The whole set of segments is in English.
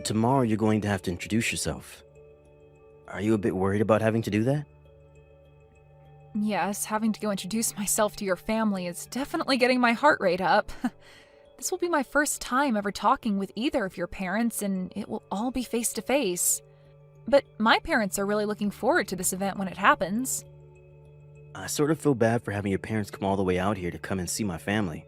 Tomorrow you're going to have to introduce yourself. Are you a bit worried about having to do that? Yes, having to go introduce myself to your family is definitely getting my heart rate up. This will be my first time ever talking with either of your parents, and it will all be face to face. But my parents are really looking forward to this event when it happens. I sort of feel bad for having your parents come all the way out here to come and see my family.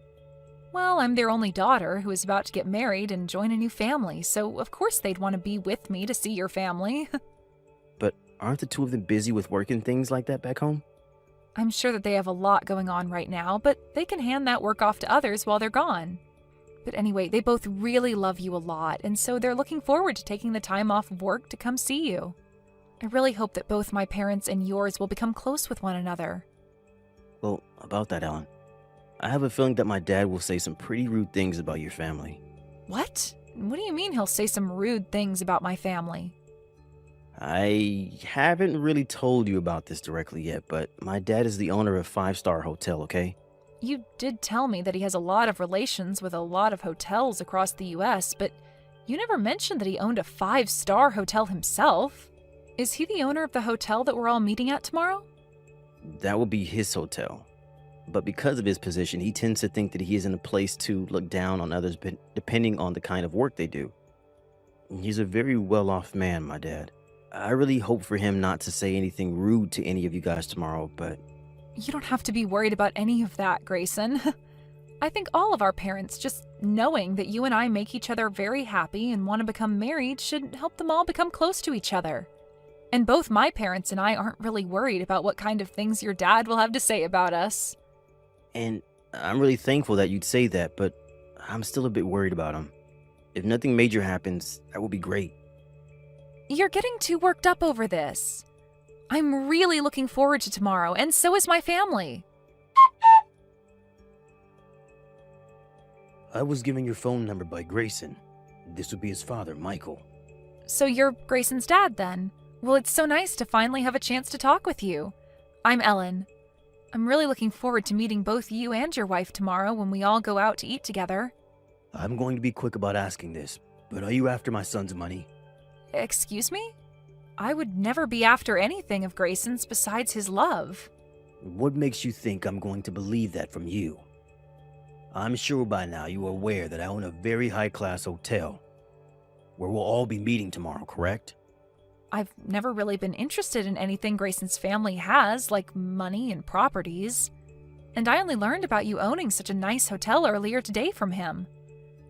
Well, I'm their only daughter who is about to get married and join a new family, so of course they'd want to be with me to see your family. But aren't the two of them busy with work and things like that back home? I'm sure that they have a lot going on right now, but they can hand that work off to others while they're gone. But anyway, they both really love you a lot, and so they're looking forward to taking the time off of work to come see you. I really hope that both my parents and yours will become close with one another. Well, about that, Ellen. I have a feeling that my dad will say some pretty rude things about your family. What? What do you mean he'll say some rude things about my family? I haven't really told you about this directly yet, but my dad is the owner of a five-star hotel, okay? You did tell me that he has a lot of relations with a lot of hotels across the US, but you never mentioned that he owned a 5-star hotel himself. Is he the owner of the hotel that we're all meeting at tomorrow? That will be his hotel. But because of his position, he tends to think that he is in a place to look down on others depending on the kind of work they do. He's a very well-off man, my dad. I really hope for him not to say anything rude to any of you guys tomorrow, but... You don't have to be worried about any of that, Grayson. I think all of our parents, just knowing that you and I make each other very happy and want to become married, should help them all become close to each other. And both my parents and I aren't really worried about what kind of things your dad will have to say about us. And I'm really thankful that you'd say that, but I'm still a bit worried about him. If nothing major happens, that would be great. You're getting too worked up over this. I'm really looking forward to tomorrow, and so is my family. I was given your phone number by Grayson. This would be his father, Michael. So you're Grayson's dad, then? Well, it's so nice to finally have a chance to talk with you. I'm Ellen. I'm really looking forward to meeting both you and your wife tomorrow when we all go out to eat together. I'm going to be quick about asking this, but are you after my son's money? Excuse me? I would never be after anything of Grayson's besides his love. What makes you think I'm going to believe that from you? I'm sure by now you are aware that I own a very high-class hotel, where we'll all be meeting tomorrow, correct? I've never really been interested in anything Grayson's family has, like money and properties. And I only learned about you owning such a nice hotel earlier today from him.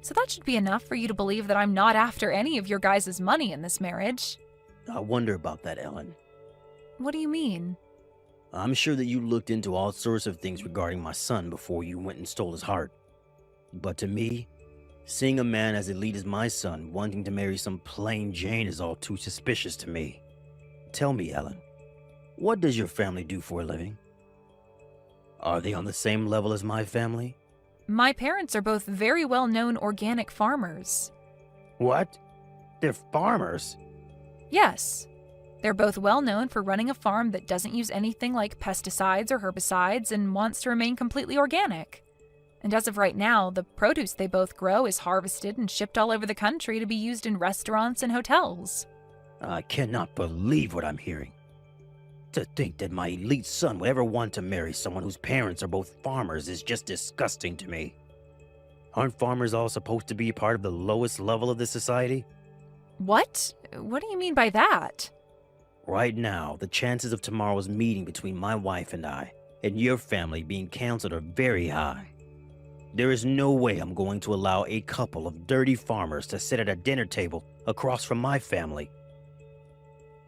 So that should be enough for you to believe that I'm not after any of your guys' money in this marriage. I wonder about that, Ellen. What do you mean? I'm sure that you looked into all sorts of things regarding my son before you went and stole his heart. But to me, seeing a man as elite as my son wanting to marry some plain Jane is all too suspicious to me. Tell me, Ellen, what does your family do for a living? Are they on the same level as my family? My parents are both very well-known organic farmers. What? They're farmers? Yes. They're both well-known for running a farm that doesn't use anything like pesticides or herbicides and wants to remain completely organic. And as of right now, the produce they both grow is harvested and shipped all over the country to be used in restaurants and hotels. I cannot believe what I'm hearing. To think that my elite son would ever want to marry someone whose parents are both farmers is just disgusting to me. Aren't farmers all supposed to be part of the lowest level of the society? What? What do you mean by that? Right now, the chances of tomorrow's meeting between my wife and I, and your family being canceled are very high. There is no way I'm going to allow a couple of dirty farmers to sit at a dinner table across from my family.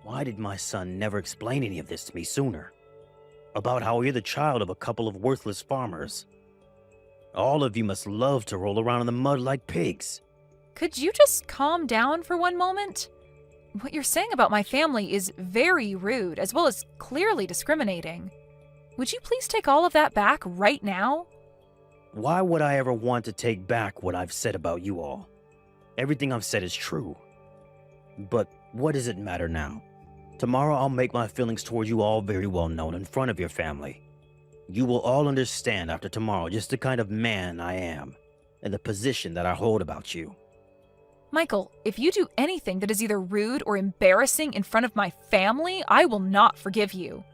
Why did my son never explain any of this to me sooner? About how you're the child of a couple of worthless farmers. All of you must love to roll around in the mud like pigs. Could you just calm down for one moment? What you're saying about my family is very rude, as well as clearly discriminating. Would you please take all of that back right now? Why would I ever want to take back what I've said about you all? Everything I've said is true. But what does it matter now? Tomorrow I'll make my feelings toward you all very well known in front of your family. You will all understand after tomorrow just the kind of man I am and the position that I hold about you. Michael, if you do anything that is either rude or embarrassing in front of my family, I will not forgive you.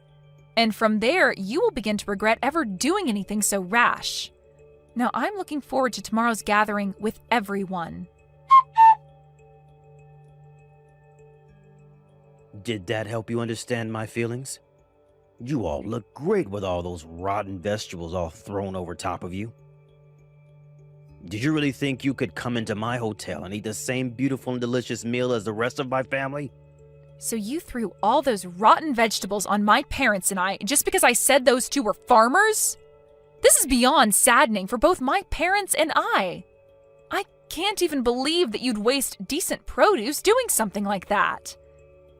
And from there, you will begin to regret ever doing anything so rash. Now, I'm looking forward to tomorrow's gathering with everyone. Did that help you understand my feelings? You all look great with all those rotten vegetables all thrown over top of you. Did you really think you could come into my hotel and eat the same beautiful and delicious meal as the rest of my family? So you threw all those rotten vegetables on my parents and I just because I said those two were farmers? This is beyond saddening for both my parents and I. I can't even believe that you'd waste decent produce doing something like that.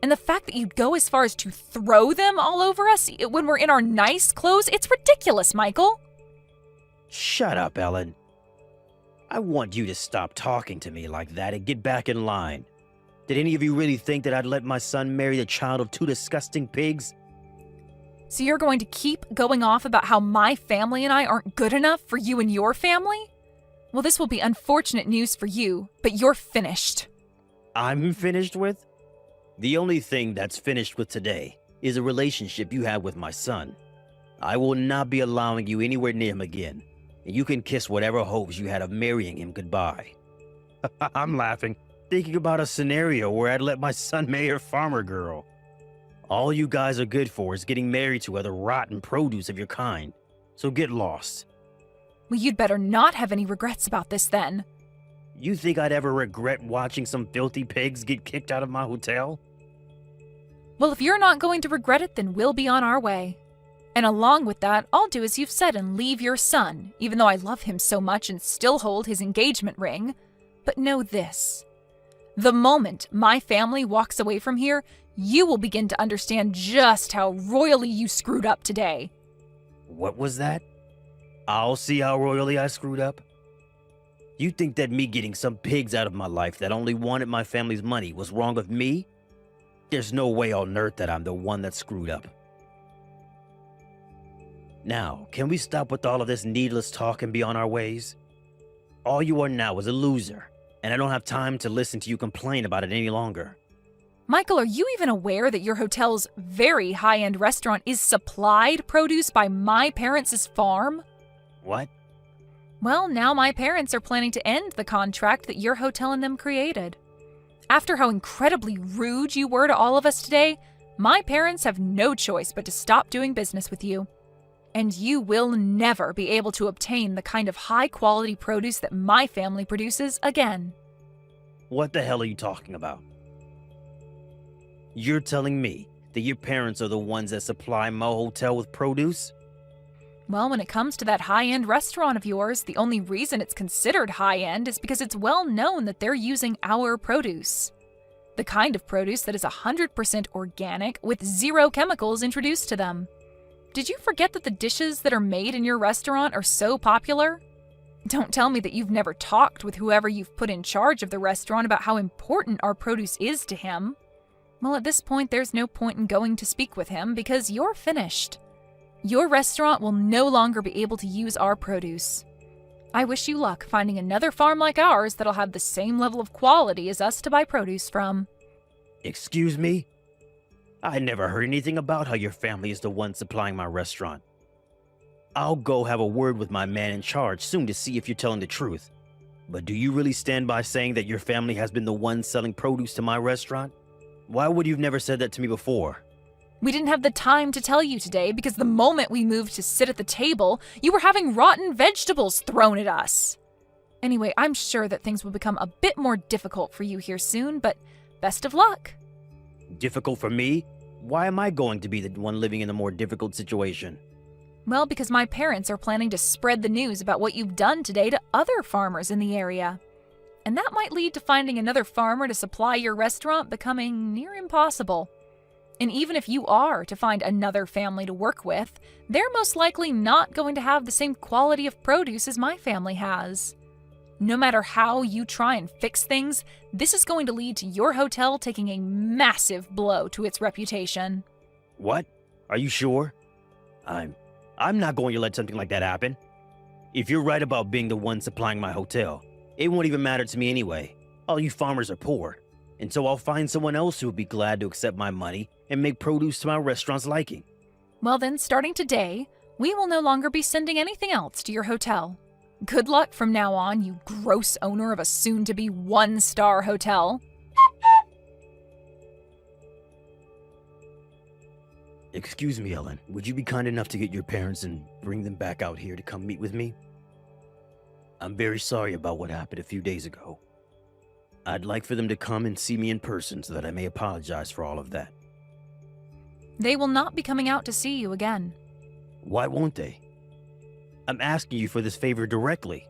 And the fact that you'd go as far as to throw them all over us when we're in our nice clothes, it's ridiculous, Michael. Shut up, Ellen. I want you to stop talking to me like that and get back in line. Did any of you really think that I'd let my son marry the child of two disgusting pigs? So you're going to keep going off about how my family and I aren't good enough for you and your family? Well, this will be unfortunate news for you, but you're finished. I'm finished with? The only thing that's finished with today is a relationship you have with my son. I will not be allowing you anywhere near him again, and you can kiss whatever hopes you had of marrying him goodbye. I'm laughing, thinking about a scenario where I'd let my son marry a farmer girl. All you guys are good for is getting married to other rotten produce of your kind, so get lost. Well, you'd better not have any regrets about this then. You think I'd ever regret watching some filthy pigs get kicked out of my hotel? Well, if you're not going to regret it, then we'll be on our way. And along with that, I'll do as you've said and leave your son, even though I love him so much and still hold his engagement ring. But know this. The moment my family walks away from here, you will begin to understand just how royally you screwed up today. What was that? I'll see how royally I screwed up? You think that me getting some pigs out of my life that only wanted my family's money was wrong of me? There's no way on earth that I'm the one that screwed up. Now, can we stop with all of this needless talk and be on our ways? All you are now is a loser, and I don't have time to listen to you complain about it any longer. Michael, are you even aware that your hotel's very high-end restaurant is supplied produce by my parents' farm? What? Well, now my parents are planning to end the contract that your hotel and them created. After how incredibly rude you were to all of us today, my parents have no choice but to stop doing business with you. And you will never be able to obtain the kind of high-quality produce that my family produces again. What the hell are you talking about? You're telling me that your parents are the ones that supply my hotel with produce? Well, when it comes to that high-end restaurant of yours, the only reason it's considered high-end is because it's well known that they're using our produce. The kind of produce that is 100% organic with zero chemicals introduced to them. Did you forget that the dishes that are made in your restaurant are so popular? Don't tell me that you've never talked with whoever you've put in charge of the restaurant about how important our produce is to him. Well, at this point, there's no point in going to speak with him because you're finished. Your restaurant will no longer be able to use our produce. I wish you luck finding another farm like ours that'll have the same level of quality as us to buy produce from. Excuse me? I never heard anything about how your family is the one supplying my restaurant. I'll go have a word with my man in charge soon to see if you're telling the truth. But do you really stand by saying that your family has been the one selling produce to my restaurant? Why would you have never said that to me before? We didn't have the time to tell you today because the moment we moved to sit at the table, you were having rotten vegetables thrown at us. Anyway, I'm sure that things will become a bit more difficult for you here soon, but best of luck. Difficult for me? Why am I going to be the one living in a more difficult situation? Well, because my parents are planning to spread the news about what you've done today to other farmers in the area. And that might lead to finding another farmer to supply your restaurant becoming near impossible. And even if you are to find another family to work with, they're most likely not going to have the same quality of produce as my family has. No matter how you try and fix things, this is going to lead to your hotel taking a massive blow to its reputation. What? Are you sure? I'm not going to let something like that happen. If you're right about being the one supplying my hotel, it won't even matter to me anyway. All you farmers are poor, and so I'll find someone else who would be glad to accept my money and make produce to my restaurant's liking. Well then, starting today, we will no longer be sending anything else to your hotel. Good luck from now on, you gross owner of a soon-to-be one-star hotel. Excuse me, Ellen. Would you be kind enough to get your parents and bring them back out here to come meet with me? I'm very sorry about what happened a few days ago. I'd like for them to come and see me in person so that I may apologize for all of that. They will not be coming out to see you again. Why won't they? I'm asking you for this favor directly.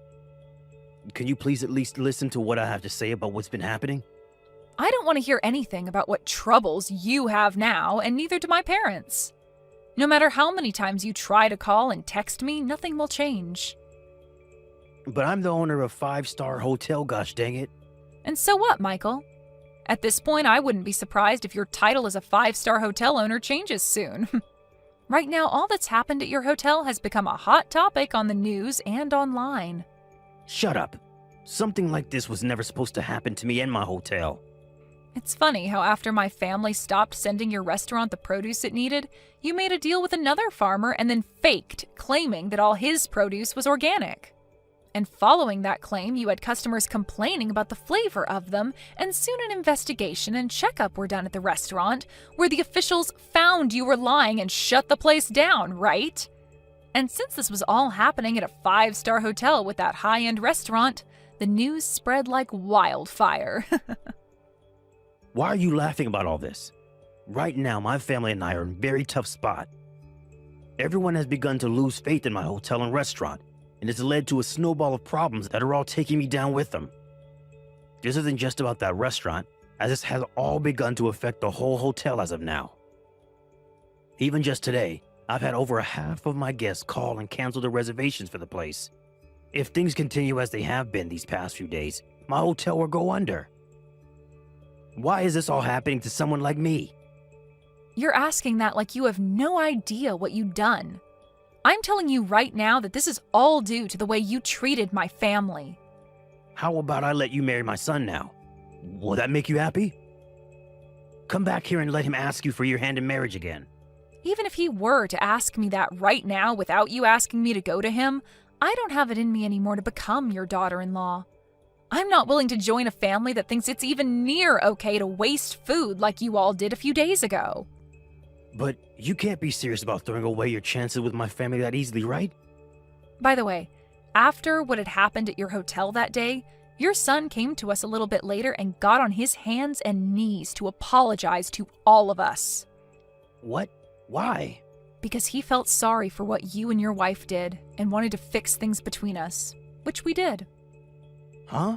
Can you please at least listen to what I have to say about what's been happening? I don't want to hear anything about what troubles you have now, and neither do my parents. No matter how many times you try to call and text me, nothing will change. But I'm the owner of a 5-star hotel, gosh dang it. And so what, Michael? At this point, I wouldn't be surprised if your title as a 5-star hotel owner changes soon. Right now, all that's happened at your hotel has become a hot topic on the news and online. Shut up. Something like this was never supposed to happen to me and my hotel. It's funny how after my family stopped sending your restaurant the produce it needed, you made a deal with another farmer and then faked, claiming that all his produce was organic. And following that claim, you had customers complaining about the flavor of them, and soon an investigation and checkup were done at the restaurant, where the officials found you were lying and shut the place down, right? And since this was all happening at a 5-star hotel with that high-end restaurant, the news spread like wildfire. Why are you laughing about all this? Right now, my family and I are in a very tough spot. Everyone has begun to lose faith in my hotel and restaurant, and it's led to a snowball of problems that are all taking me down with them. This isn't just about that restaurant, as this has all begun to affect the whole hotel as of now. Even just today, I've had over half of my guests call and cancel their reservations for the place. If things continue as they have been these past few days, my hotel will go under. Why is this all happening to someone like me? You're asking that like you have no idea what you've done. I'm telling you right now that this is all due to the way you treated my family. How about I let you marry my son now? Will that make you happy? Come back here and let him ask you for your hand in marriage again. Even if he were to ask me that right now without you asking me to go to him, I don't have it in me anymore to become your daughter-in-law. I'm not willing to join a family that thinks it's even near okay to waste food like you all did a few days ago. But you can't be serious about throwing away your chances with my family that easily, right? By the way, after what had happened at your hotel that day, your son came to us a little bit later and got on his hands and knees to apologize to all of us. What? Why? Because he felt sorry for what you and your wife did and wanted to fix things between us, which we did. Huh?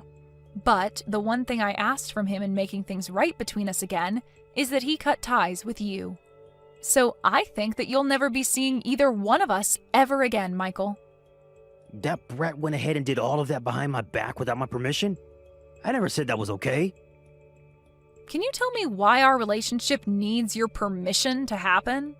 But the one thing I asked from him in making things right between us again is that he cut ties with you. So I think that you'll never be seeing either one of us ever again, Michael. That brat went ahead and did all of that behind my back without my permission? I never said that was okay. Can you tell me why our relationship needs your permission to happen?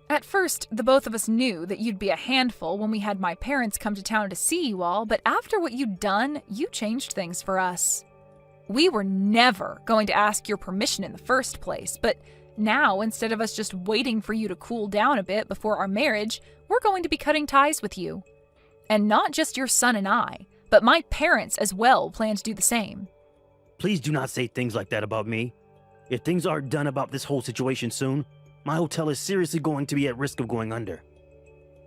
At first, the both of us knew that you'd be a handful when we had my parents come to town to see you all, but after what you'd done, you changed things for us. We were never going to ask your permission in the first place, but now, instead of us just waiting for you to cool down a bit before our marriage, we're going to be cutting ties with you. And not just your son and I, but my parents as well plan to do the same. Please do not say things like that about me. If things aren't done about this whole situation soon, my hotel is seriously going to be at risk of going under.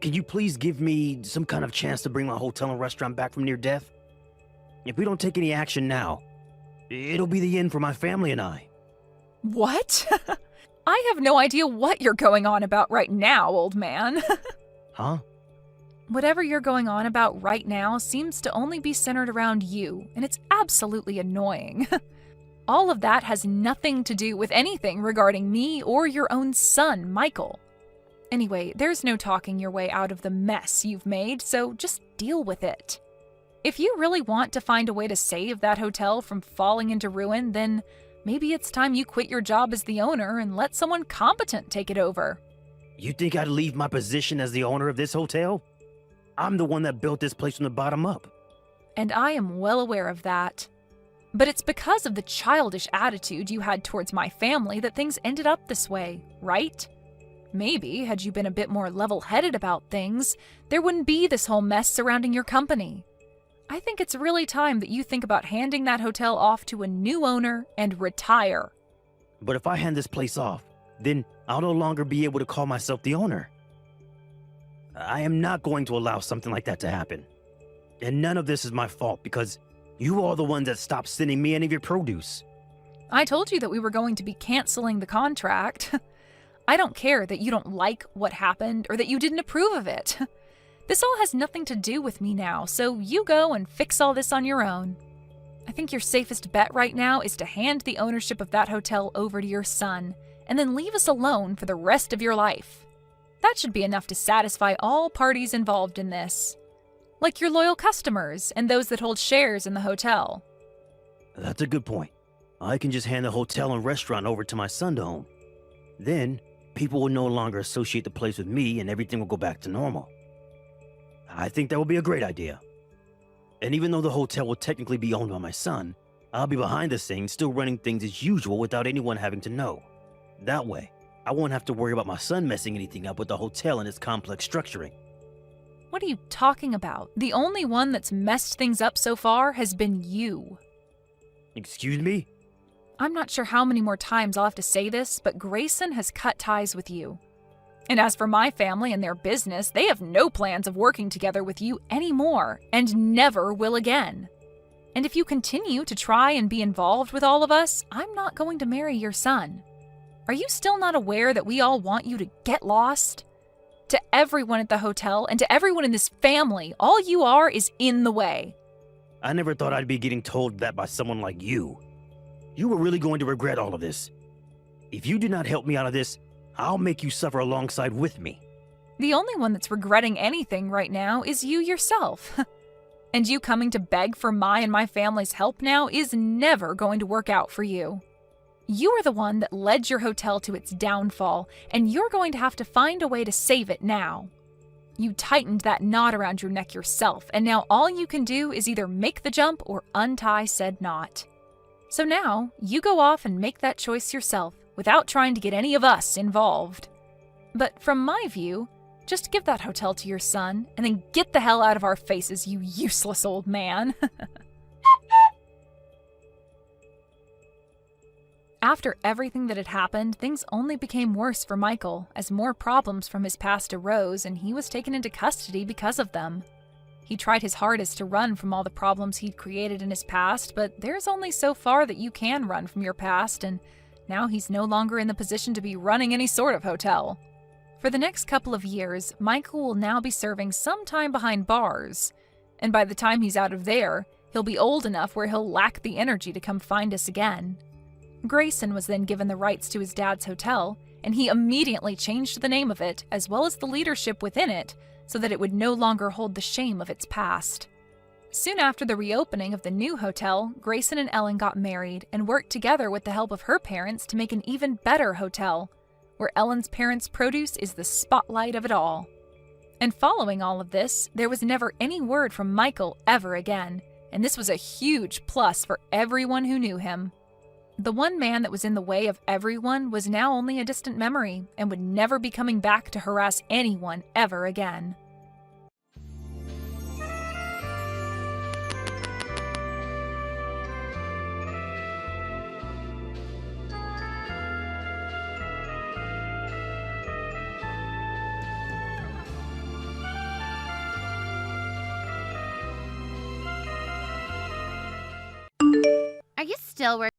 Can you please give me some kind of chance to bring my hotel and restaurant back from near death? If we don't take any action now, it'll be the end for my family and I. What? I have no idea what you're going on about right now, old man. Huh? Whatever you're going on about right now seems to only be centered around you, and it's absolutely annoying. All of that has nothing to do with anything regarding me or your own son, Michael. Anyway, there's no talking your way out of the mess you've made, so just deal with it. If you really want to find a way to save that hotel from falling into ruin, then maybe it's time you quit your job as the owner and let someone competent take it over. You think I'd leave my position as the owner of this hotel? I'm the one that built this place from the bottom up. And I am well aware of that. But it's because of the childish attitude you had towards my family that things ended up this way, right? Maybe, had you been a bit more level-headed about things, there wouldn't be this whole mess surrounding your company. I think it's really time that you think about handing that hotel off to a new owner and retire. But if I hand this place off, then I'll no longer be able to call myself the owner. I am not going to allow something like that to happen. And none of this is my fault because you are the ones that stopped sending me any of your produce. I told you that we were going to be canceling the contract. I don't care that you don't like what happened or that you didn't approve of it. This all has nothing to do with me now, so you go and fix all this on your own. I think your safest bet right now is to hand the ownership of that hotel over to your son, and then leave us alone for the rest of your life. That should be enough to satisfy all parties involved in this. Like your loyal customers and those that hold shares in the hotel. That's a good point. I can just hand the hotel and restaurant over to my son to own. Then, people will no longer associate the place with me and everything will go back to normal. I think that would be a great idea. And even though the hotel will technically be owned by my son, I'll be behind the scenes still running things as usual without anyone having to know. That way, I won't have to worry about my son messing anything up with the hotel and its complex structuring. What are you talking about? The only one that's messed things up so far has been you. Excuse me? I'm not sure how many more times I'll have to say this, but Grayson has cut ties with you. And as for my family and their business, they have no plans of working together with you anymore, and never will again. And if you continue to try and be involved with all of us, I'm not going to marry your son. Are you still not aware that we all want you to get lost? To everyone at the hotel and to everyone in this family, all you are is in the way. I never thought I'd be getting told that by someone like you. You were really going to regret all of this. If you do not help me out of this, I'll make you suffer alongside with me. The only one that's regretting anything right now is you yourself. And you coming to beg for my and my family's help now is never going to work out for you. You are the one that led your hotel to its downfall, and you're going to have to find a way to save it now. You tightened that knot around your neck yourself, and now all you can do is either make the jump or untie said knot. So now, you go off and make that choice yourself, without trying to get any of us involved. But from my view, just give that hotel to your son, and then get the hell out of our faces, you useless old man. After everything that had happened, things only became worse for Michael, as more problems from his past arose and he was taken into custody because of them. He tried his hardest to run from all the problems he'd created in his past, but there's only so far that you can run from your past, and now he's no longer in the position to be running any sort of hotel. For the next couple of years, Michael will now be serving some time behind bars, and by the time he's out of there, he'll be old enough where he'll lack the energy to come find us again. Grayson was then given the rights to his dad's hotel, and he immediately changed the name of it, as well as the leadership within it, so that it would no longer hold the shame of its past. Soon after the reopening of the new hotel, Grayson and Ellen got married and worked together with the help of her parents to make an even better hotel, where Ellen's parents' produce is the spotlight of it all. And following all of this, there was never any word from Michael ever again, and this was a huge plus for everyone who knew him. The one man that was in the way of everyone was now only a distant memory and would never be coming back to harass anyone ever again. Are you still working?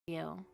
you?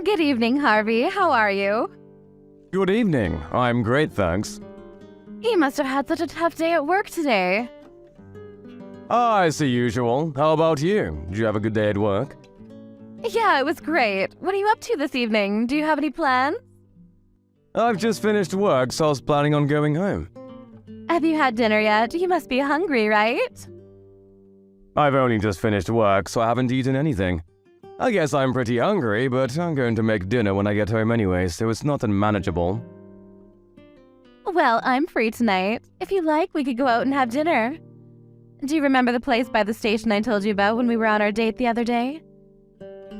Good evening, Harvey. How are you? Good evening. I'm great, thanks. You must have had such a tough day at work today. Ah, it's the usual. How about you? Did you have a good day at work? Yeah, it was great. What are you up to this evening? Do you have any plans? I've just finished work, so I was planning on going home. Have you had dinner yet? You must be hungry, right? I've only just finished work, so I haven't eaten anything. I guess I'm pretty hungry, but I'm going to make dinner when I get home anyway, so it's not unmanageable. Well, I'm free tonight. If you like, we could go out and have dinner. Do you remember the place by the station I told you about when we were on our date the other day?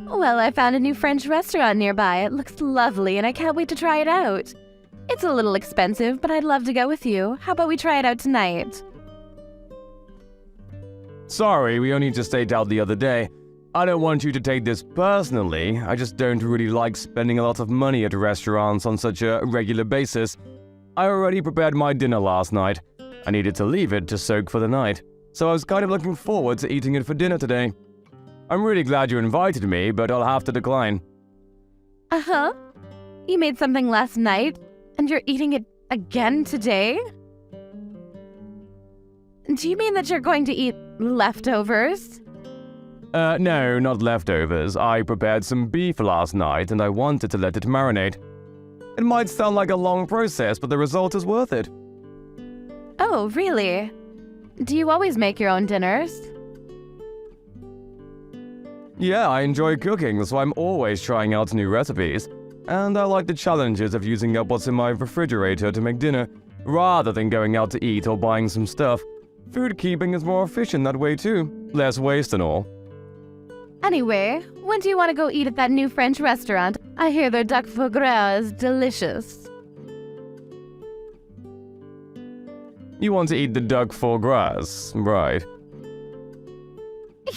Well, I found a new French restaurant nearby. It looks lovely, and I can't wait to try it out. It's a little expensive, but I'd love to go with you. How about we try it out tonight? Sorry, we only just ate out the other day. I don't want you to take this personally, I just don't really like spending a lot of money at restaurants on such a regular basis. I already prepared my dinner last night. I needed to leave it to soak for the night, so I was kind of looking forward to eating it for dinner today. I'm really glad you invited me, but I'll have to decline. Uh-huh. You made something last night, and you're eating it again today? Do you mean that you're going to eat leftovers? No, not leftovers. I prepared some beef last night and I wanted to let it marinate. It might sound like a long process, but the result is worth it. Oh, really? Do you always make your own dinners? Yeah, I enjoy cooking, so I'm always trying out new recipes. And I like the challenges of using up what's in my refrigerator to make dinner, rather than going out to eat or buying some stuff. Food keeping is more efficient that way too. Less waste and all. Anyway, when do you want to go eat at that new French restaurant? I hear their duck foie gras is delicious. You want to eat the duck foie gras, right?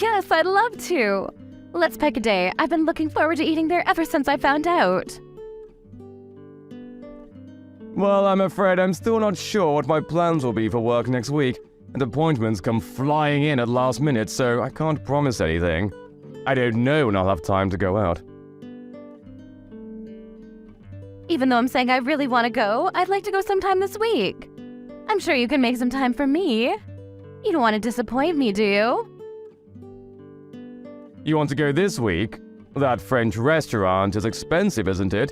Yes, I'd love to. Let's pick a day. I've been looking forward to eating there ever since I found out. Well, I'm afraid I'm still not sure what my plans will be for work next week, and appointments come flying in at last minute, so I can't promise anything. I don't know when I'll have time to go out. Even though I'm saying I really want to go, I'd like to go sometime this week. I'm sure you can make some time for me. You don't want to disappoint me, do you? You want to go this week? That French restaurant is expensive, isn't it?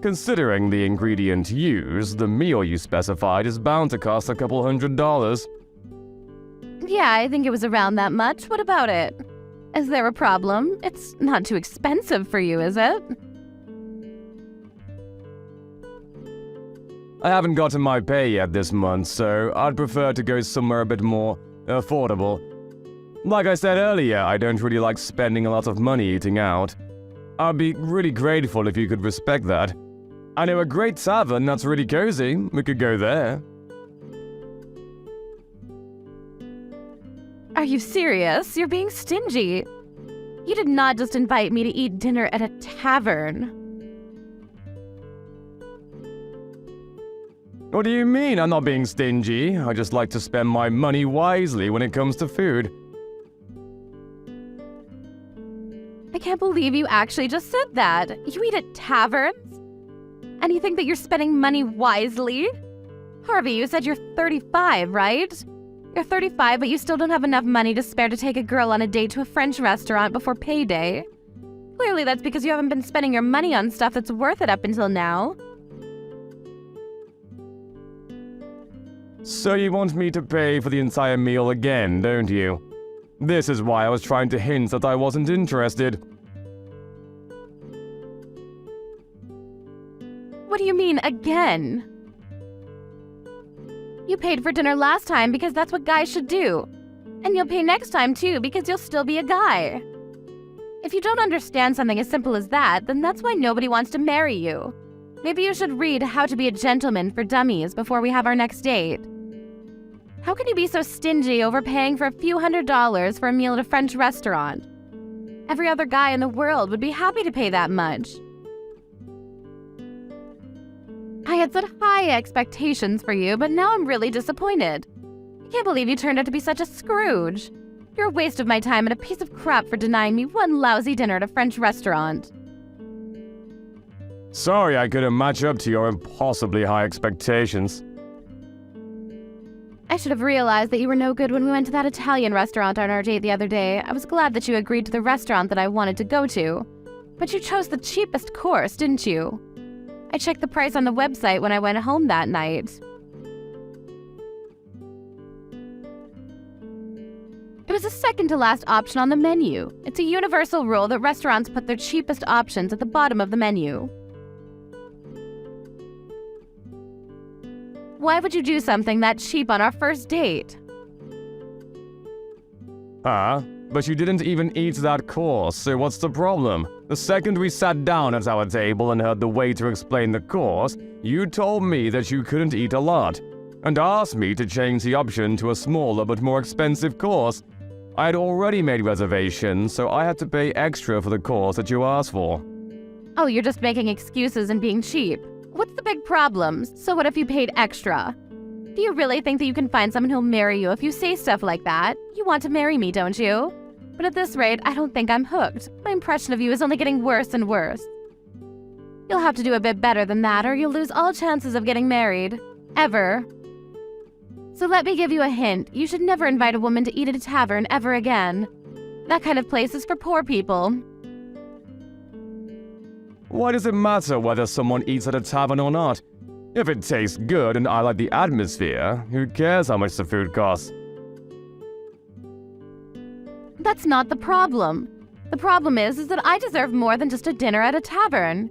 Considering the ingredient used, the meal you specified is bound to cost a couple $100. Yeah, I think it was around that much. What about it? Is there a problem? It's not too expensive for you, is it? I haven't gotten my pay yet this month, so I'd prefer to go somewhere a bit more affordable. Like I said earlier, I don't really like spending a lot of money eating out. I'd be really grateful if you could respect that. I know a great tavern that's really cozy. We could go there. Are you serious? You're being stingy. You did not just invite me to eat dinner at a tavern. What do you mean I'm not being stingy? I just like to spend my money wisely when it comes to food. I can't believe you actually just said that. You eat at taverns? And you think that you're spending money wisely? Harvey, you said you're 35, right? You're 35, but you still don't have enough money to spare to take a girl on a date to a French restaurant before payday. Clearly that's because you haven't been spending your money on stuff that's worth it up until now. So you want me to pay for the entire meal again, don't you? This is why I was trying to hint that I wasn't interested. What do you mean, again? You paid for dinner last time because that's what guys should do. And you'll pay next time too because you'll still be a guy. If you don't understand something as simple as that, then that's why nobody wants to marry you. Maybe you should read How to Be a Gentleman for Dummies before we have our next date. How can you be so stingy overpaying for a few $100s for a meal at a French restaurant? Every other guy in the world would be happy to pay that much. I had set high expectations for you, but now I'm really disappointed. I can't believe you turned out to be such a Scrooge. You're a waste of my time and a piece of crap for denying me one lousy dinner at a French restaurant. Sorry I couldn't match up to your impossibly high expectations. I should have realized that you were no good when we went to that Italian restaurant on our date the other day. I was glad that you agreed to the restaurant that I wanted to go to. But you chose the cheapest course, didn't you? I checked the price on the website when I went home that night. It was the second to last option on the menu. It's a universal rule that restaurants put their cheapest options at the bottom of the menu. Why would you do something that cheap on our first date? But you didn't even eat that course, so what's the problem? The second we sat down at our table and heard the waiter explain the course, you told me that you couldn't eat a lot, and asked me to change the option to a smaller but more expensive course. I had already made reservations, so I had to pay extra for the course that you asked for. Oh, you're just making excuses and being cheap. What's the big problem? So what if you paid extra? Do you really think that you can find someone who'll marry you if you say stuff like that? You want to marry me, don't you? But at this rate, I don't think I'm hooked. My impression of you is only getting worse and worse. You'll have to do a bit better than that, or you'll lose all chances of getting married. Ever. So let me give you a hint. You should never invite a woman to eat at a tavern ever again. That kind of place is for poor people. Why does it matter whether someone eats at a tavern or not? If it tastes good and I like the atmosphere, who cares how much the food costs? That's not the problem. The problem is that I deserve more than just a dinner at a tavern.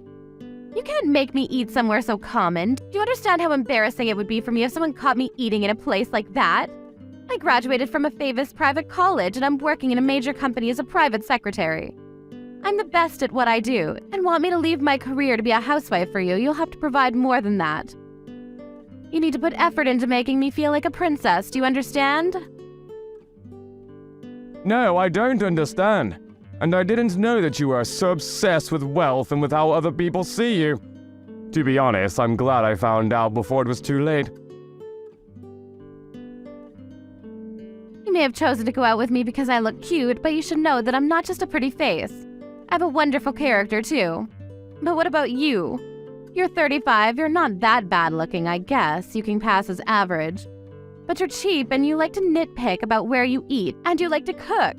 You can't make me eat somewhere so common. Do you understand how embarrassing it would be for me if someone caught me eating in a place like that? I graduated from a famous private college and I'm working in a major company as a private secretary. I'm the best at what I do, and want me to leave my career to be a housewife for you, you'll have to provide more than that. You need to put effort into making me feel like a princess, do you understand? No, I don't understand. And I didn't know that you were so obsessed with wealth and with how other people see you. To be honest, I'm glad I found out before it was too late. You may have chosen to go out with me because I look cute, but you should know that I'm not just a pretty face. I have a wonderful character, too. But what about you? You're 35, you're not that bad looking, I guess. You can pass as average. But you're cheap and you like to nitpick about where you eat, and you like to cook.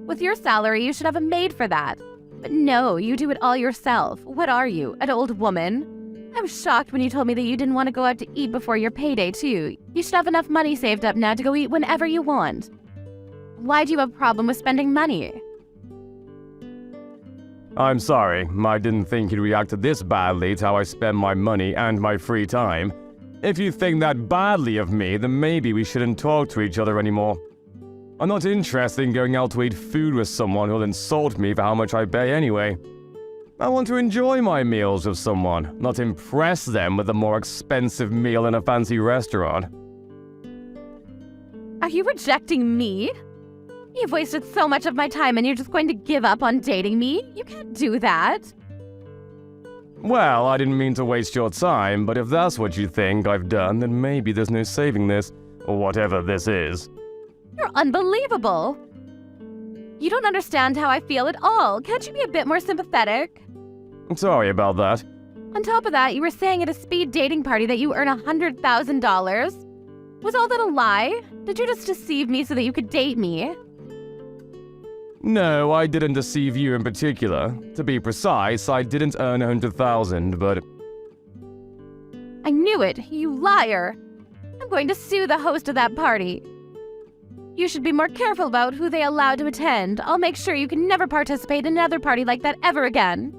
With your salary, you should have a maid for that. But no, you do it all yourself. What are you, an old woman? I was shocked when you told me that you didn't want to go out to eat before your payday, too. You should have enough money saved up now to go eat whenever you want. Why do you have a problem with spending money? I'm sorry, I didn't think you'd react this badly to how I spend my money and my free time. If you think that badly of me, then maybe we shouldn't talk to each other anymore. I'm not interested in going out to eat food with someone who'll insult me for how much I pay anyway. I want to enjoy my meals with someone, not impress them with a more expensive meal in a fancy restaurant. Are you rejecting me? You've wasted so much of my time and you're just going to give up on dating me? You can't do that. Well, I didn't mean to waste your time, but if that's what you think I've done, then maybe there's no saving this, or whatever this is. You're unbelievable. You don't understand how I feel at all. Can't you be a bit more sympathetic? Sorry about that. On top of that, you were saying at a speed dating party that you earn $100,000. Was all that a lie? Did you just deceive me so that you could date me? No, I didn't deceive you in particular. To be precise, I didn't earn 100,000, but... I knew it, you liar. I'm going to sue the host of that party. You should be more careful about who they allow to attend. I'll make sure you can never participate in another party like that ever again.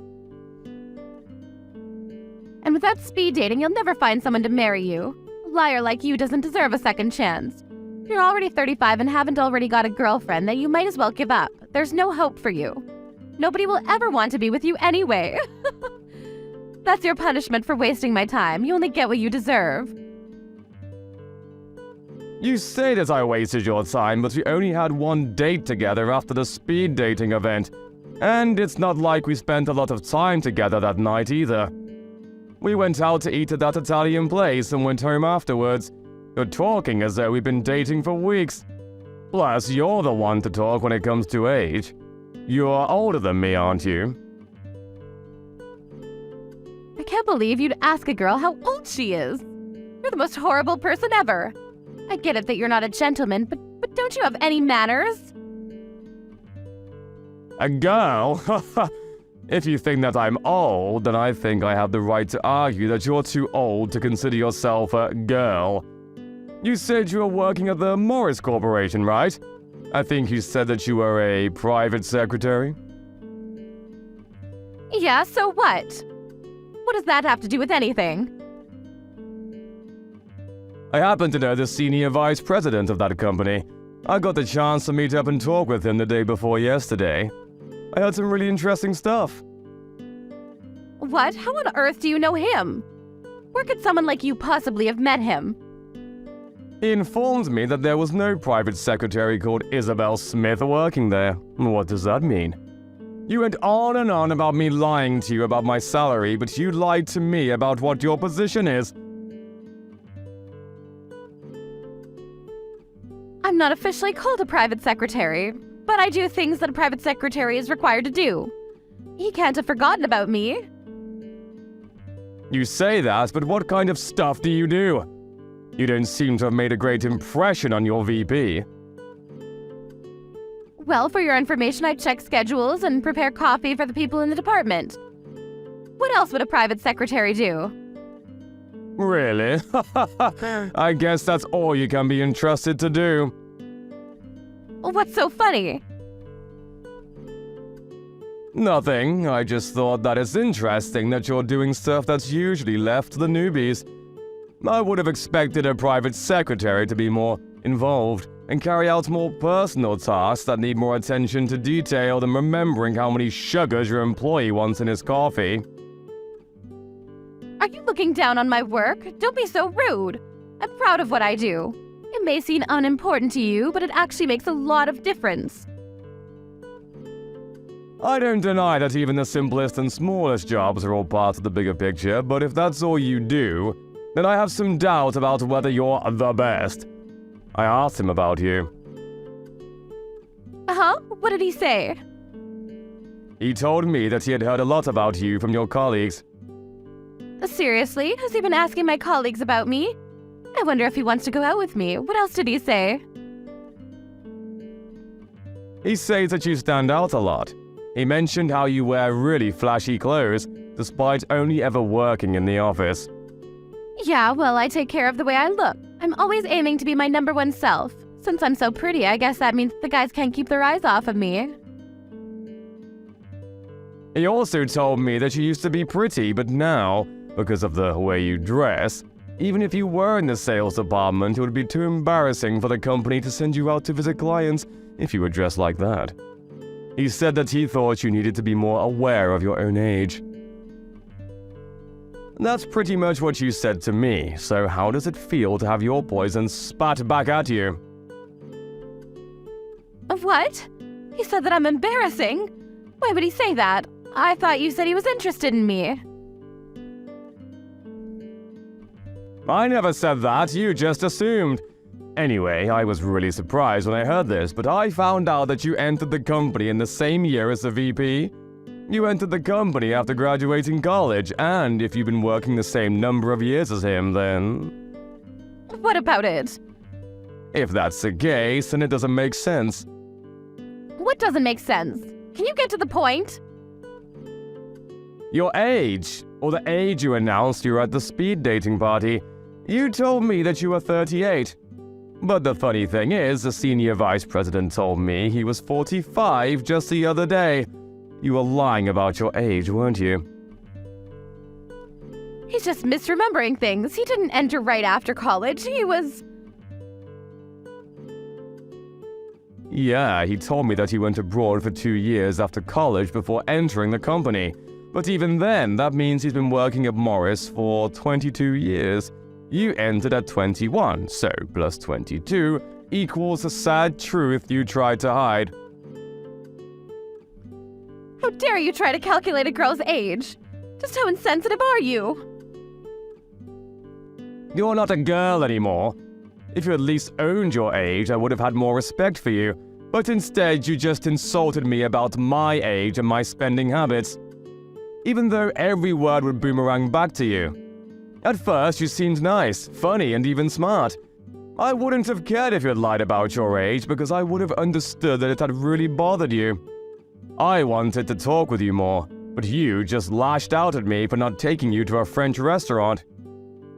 And without speed dating, you'll never find someone to marry you. A liar like you doesn't deserve a second chance. If you're already 35 and haven't already got a girlfriend, then you might as well give up. There's no hope for you. Nobody will ever want to be with you anyway. That's your punishment for wasting my time. You only get what you deserve. You say that I wasted your time, but we only had one date together after the speed dating event. And it's not like we spent a lot of time together that night either. We went out to eat at that Italian place and went home afterwards. You're talking as though we've been dating for weeks. Plus, you're the one to talk when it comes to age. You're older than me, aren't you? I can't believe you'd ask a girl how old she is. You're the most horrible person ever. I get it that you're not a gentleman, but don't you have any manners? A girl? If you think that I'm old, then I think I have the right to argue that you're too old to consider yourself a girl. You said you were working at the Morris Corporation, right? I think you said that you were a private secretary. Yeah, so what? What does that have to do with anything? I happen to know the senior vice president of that company. I got the chance to meet up and talk with him the day before yesterday. I heard some really interesting stuff. What? How on earth do you know him? Where could someone like you possibly have met him? He informed me that there was no private secretary called Isabel Smith working there. What does that mean? You went on and on about me lying to you about my salary, but you lied to me about what your position is. I'm not officially called a private secretary, but I do things that a private secretary is required to do. He can't have forgotten about me. You say that, but what kind of stuff do you do? You don't seem to have made a great impression on your VP. Well, for your information, I check schedules and prepare coffee for the people in the department. What else would a private secretary do? Really? I guess that's all you can be entrusted to do. What's so funny? Nothing. I just thought that it's interesting that you're doing stuff that's usually left to the newbies. I would have expected a private secretary to be more involved and carry out more personal tasks that need more attention to detail than remembering how many sugars your employee wants in his coffee. Are you looking down on my work? Don't be so rude. I'm proud of what I do. It may seem unimportant to you, but it actually makes a lot of difference. I don't deny that even the simplest and smallest jobs are all part of the bigger picture, but if that's all you do, then I have some doubt about whether you're the best. I asked him about you. Uh-huh? What did he say? He told me that he had heard a lot about you from your colleagues. Seriously? Has he been asking my colleagues about me? I wonder if he wants to go out with me. What else did he say? He says that you stand out a lot. He mentioned how you wear really flashy clothes, despite only ever working in the office. Yeah, well, I take care of the way I look. I'm always aiming to be my #1 self. Since I'm so pretty, I guess that means the guys can't keep their eyes off of me. He also told me that you used to be pretty, but now, because of the way you dress, even if you were in the sales department, it would be too embarrassing for the company to send you out to visit clients if you were dressed like that. He said that he thought you needed to be more aware of your own age. That's pretty much what you said to me, so how does it feel to have your poison spat back at you? What? He said that I'm embarrassing? Why would he say that? I thought you said he was interested in me. I never said that, you just assumed. Anyway, I was really surprised when I heard this, but I found out that you entered the company in the same year as the VP. You entered the company after graduating college, and if you've been working the same number of years as him, then... What about it? If that's the case, then it doesn't make sense. What doesn't make sense? Can you get to the point? Your age, or the age you announced you were at the speed dating party. You told me that you were 38. But the funny thing is, the senior vice president told me he was 45 just the other day. You were lying about your age, weren't you? He's just misremembering things. He didn't enter right after college. He was... Yeah, he told me that he went abroad for 2 years after college before entering the company. But even then, that means he's been working at Morris for 22 years. You entered at 21, so plus 22 equals the sad truth you tried to hide. How dare you try to calculate a girl's age? Just how insensitive are you? You're not a girl anymore. If you at least owned your age, I would have had more respect for you. But instead, you just insulted me about my age and my spending habits. even though every word would boomerang back to you. At first, you seemed nice, funny, and even smart. I wouldn't have cared if you had lied about your age because I would have understood that it had really bothered you. I wanted to talk with you more, but you just lashed out at me for not taking you to a French restaurant.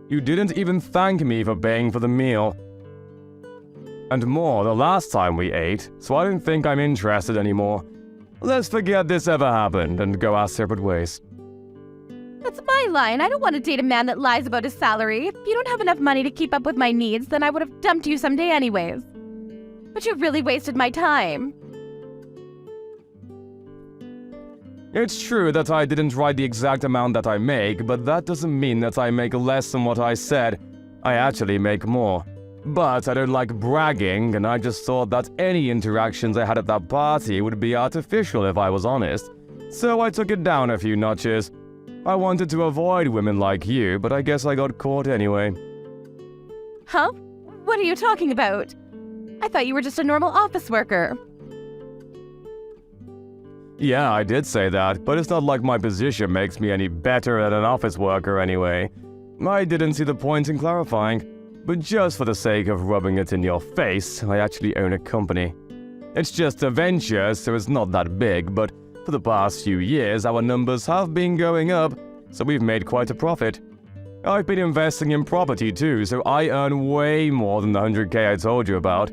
You didn't even thank me for paying for the meal. And more the last time we ate, so I don't think I'm interested anymore. Let's forget this ever happened and go our separate ways. That's my line. I don't want to date a man that lies about his salary. If you don't have enough money to keep up with my needs, then I would have dumped you someday anyways. But you've really wasted my time. It's true that I didn't write the exact amount that I make, but that doesn't mean that I make less than what I said. I actually make more. But I don't like bragging, and I just thought that any interactions I had at that party would be artificial if I was honest. So I took it down a few notches. I wanted to avoid women like you, but I guess I got caught anyway. Huh? What are you talking about? I thought you were just a normal office worker. Yeah, I did say that, but it's not like my position makes me any better than an office worker anyway. I didn't see the point in clarifying, but just for the sake of rubbing it in your face, I actually own a company. It's just a venture, so it's not that big, but for the past few years our numbers have been going up, so we've made quite a profit. I've been investing in property too, so I earn way more than the 100K I told you about.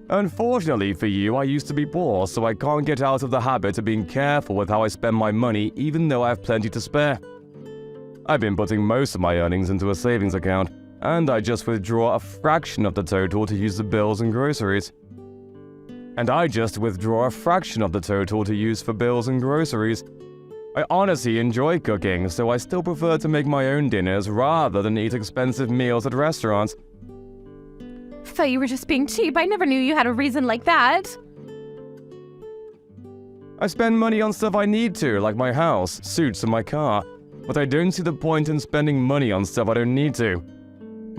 Unfortunately for you, I used to be poor, so I can't get out of the habit of being careful with how I spend my money even though I have plenty to spare. I've been putting most of my earnings into a savings account, and I just withdraw a fraction of the total to use the bills and groceries. I honestly enjoy cooking, so I still prefer to make my own dinners rather than eat expensive meals at restaurants. I thought you were just being cheap. I never knew you had a reason like that. I spend money on stuff I need to, like my house, suits, and my car, but I don't see the point in spending money on stuff I don't need to.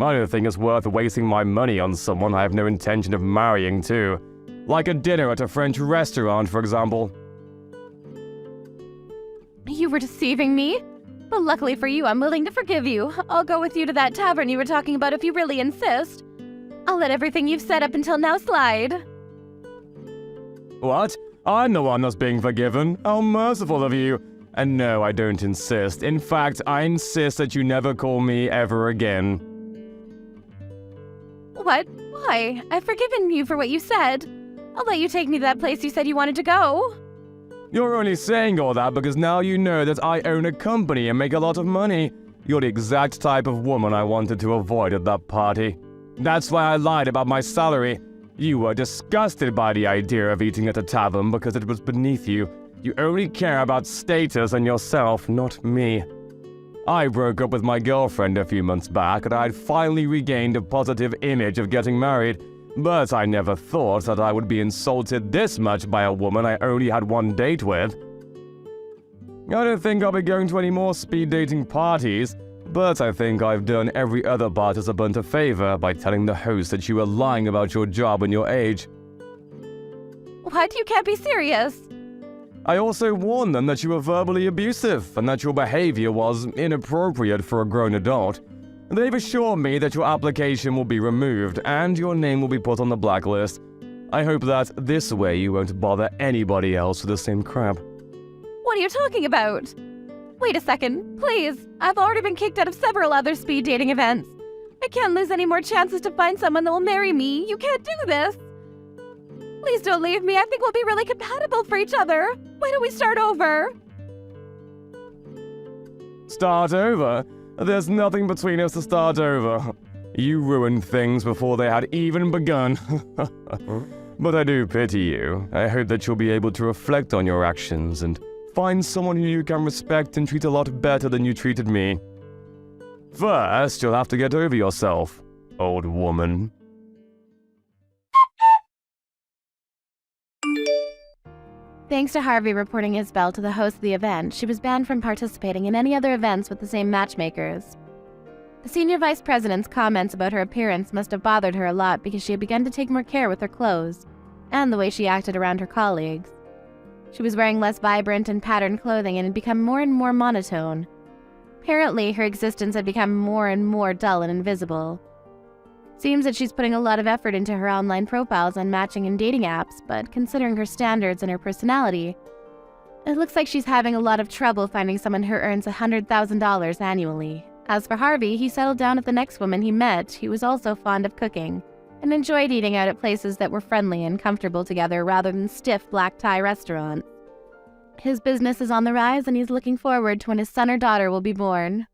I don't think it's worth wasting my money on someone I have no intention of marrying too. Like a dinner at a French restaurant, for example. You were deceiving me? But luckily for you, I'm willing to forgive you. I'll go with you to that tavern you were talking about if you really insist. I'll let everything you've said up until now slide. What? I'm the one that's being forgiven. How merciful of you. And no, I don't insist. In fact, I insist that you never call me ever again. What? Why? I've forgiven you for what you said. I'll let you take me to that place you said you wanted to go. You're only saying all that because now you know that I own a company and make a lot of money. You're the exact type of woman I wanted to avoid at that party. That's why I lied about my salary. You were disgusted by the idea of eating at a tavern because it was beneath you. You only care about status and yourself, not me. I broke up with my girlfriend a few months back and I had finally regained a positive image of getting married. But I never thought that I would be insulted this much by a woman I only had one date with. I don't think I'll be going to any more speed dating parties, but I think I've done every other participant a favor by telling the host that you were lying about your job and your age. What? You can't be serious. I also warned them that you were verbally abusive and that your behavior was inappropriate for a grown adult. They've assured me that your application will be removed and your name will be put on the blacklist. I hope that this way you won't bother anybody else with the same crap. What are you talking about? Wait a second, please. I've already been kicked out of several other speed dating events. I can't lose any more chances to find someone that will marry me. You can't do this. Please don't leave me. I think we'll be really compatible for each other. Why don't we start over? Start over? There's nothing between us to start over. You ruined things before they had even begun. But I do pity you. I hope that you'll be able to reflect on your actions and find someone who you can respect and treat a lot better than you treated me. First, you'll have to get over yourself, old woman. Thanks to Harvey reporting Isabel to the host of the event, she was banned from participating in any other events with the same matchmakers. The senior vice president's comments about her appearance must have bothered her a lot because she had begun to take more care with her clothes and the way she acted around her colleagues. She was wearing less vibrant and patterned clothing and had become more and more monotone. Apparently, her existence had become more and more dull and invisible. Seems that she's putting a lot of effort into her online profiles on matching and dating apps, but considering her standards and her personality, it looks like she's having a lot of trouble finding someone who earns $100,000 annually. As for Harvey, he settled down with the next woman he met, who was also fond of cooking, and enjoyed eating out at places that were friendly and comfortable together rather than stiff black-tie restaurants. His business is on the rise, and he's looking forward to when his son or daughter will be born.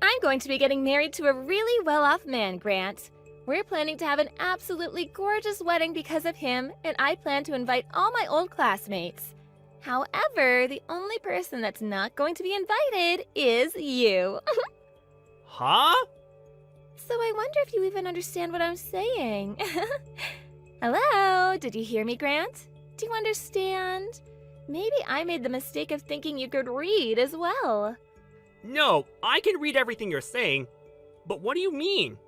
I'm going to be getting married to a really well-off man, Grant. We're planning to have an absolutely gorgeous wedding because of him, and I plan to invite all my old classmates. However, the only person that's not going to be invited is you. Huh? So I wonder if you even understand what I'm saying. Hello? Did you hear me, Grant? Do you understand? Maybe I made the mistake of thinking you could read as well. No, I can read everything you're saying, but what do you mean?